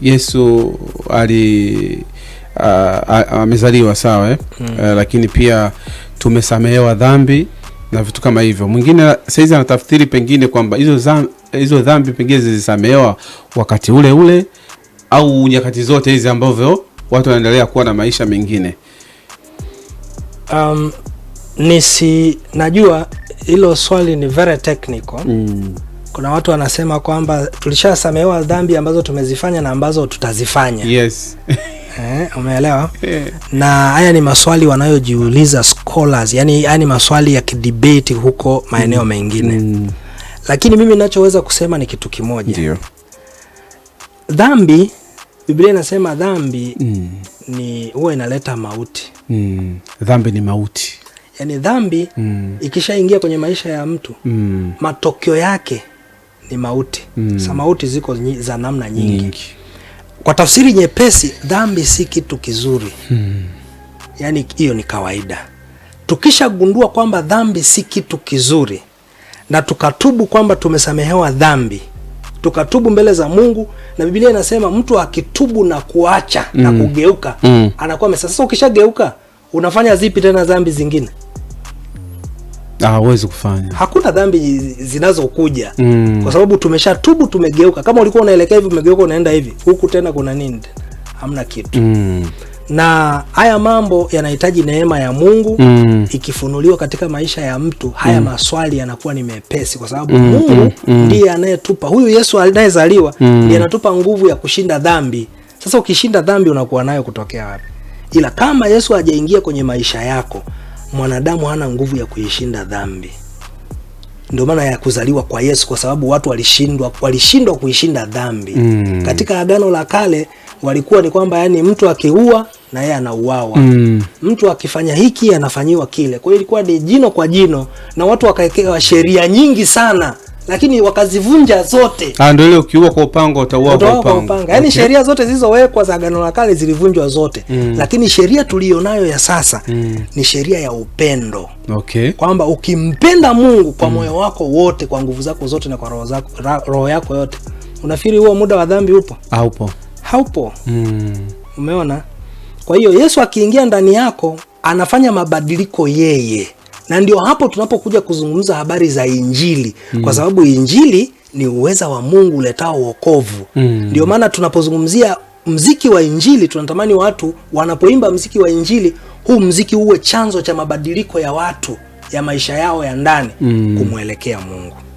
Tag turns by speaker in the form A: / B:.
A: Yesu amezaliwa sawa lakini pia tumesamehewa dhambi na vitu kama hivyo. Mwingine saizi anatafsiri pengine kwamba hizo dhambi pengine zilisamehewa wakati ule ule au nyakati zote hizi ambavyo watu wanaendelea kuwa na maisha mengine.
B: Najua hilo swali ni very technical. Kuna watu wanasema kwamba tulishasamehewa dhambi ambazo tumezifanya na ambazo tutazifanya.
A: Yes.
B: Umeelewa? Na haya ni maswali wanayojiuliza scholars, yani maswali ya kidebate huko maeneo mengine. Lakini mimi ninachoweza kusema ni kitu kimoja.
A: Ndio.
B: Dhambi, Biblia inasema dhambi ni huwa inaleta mauti.
A: Dhambi ni mauti.
B: Yani dhambi ikishaingia kwenye maisha ya mtu, matokeo yake ni mauti. Sa mauti ziko za namna nyingi. Kwa tafsiri nyepesi, dhambi si kitu kizuri. Yani hiyo ni kawaida. Tukishagundua kwamba dhambi si kitu kizuri na tukatubu kwamba tumesamehewa dhambi, tukatubu mbele za Mungu, na Biblia inasema mtu akitubu na kuacha na kugeuka anakuwa sasa. Ukishageuka unafanya zipi tena dhambi zingine?
A: Hawezi kufanya. Hakuna
B: dhambi zinazokuja kwa sababu tumeshatubu, tumegeuka. Kama ulikuwa unaelekea hivi umegeuka unaenda hivi, huku tena kuna nini? Hamna kitu. Na haya mambo yanahitaji neema ya Mungu. Ikifunuliwa katika maisha ya mtu, haya maswali yanakuwa ni mepesi kwa sababu Mungu ndiye anayetupa. Huyu Yesu anayezaliwa ndiye anatupa nguvu ya kushinda dhambi. Sasa ukishinda dhambi unakuwa nayo kutokea wapi? Ila kama Yesu hajaingia kwenye maisha yako, mwanadamu hana nguvu ya kuishinda dhambi. Ndio maana ya kuzaliwa kwa Yesu, kwa sababu watu walishindwa kuishinda dhambi. Katika Agano la Kale walikuwa ni kwamba yani mtu akiua na yeye anauawa. Mtu akifanya hiki anafanyiwa kile. Kwa hiyo ilikuwa ni jino kwa jino, na watu wakaekewa sheria nyingi sana, lakini wakazivunja zote.
A: Ndio ile ukiua kwa upanga utaua kwa upanga.
B: Yaani sheria zote zilizowekwa za Agano la Kale zilivunjwa zote. Lakini sheria tulionayo ya sasa ni sheria ya upendo. Kwamba ukimpenda Mungu kwa moyo wako wote, kwa nguvu zako zote na kwa roho yako yote, unafikiri huo muda wa dhambi upo? Haupo. Umeona? Kwa hiyo Yesu akiingia ndani yako anafanya mabadiliko yeye. Na ndio hapo tunapokuja kuzungumza habari za Injili. Kwa sababu Injili ni uweza wa Mungu uletao wokovu. Ndio maana tunapozungumzia mziki wa Injili, tunatamani watu wanapoimba mziki wa Injili, huu mziki uwe chanzo cha mabadiliko ya watu, ya maisha yao ya ndani, kumuelekea Mungu.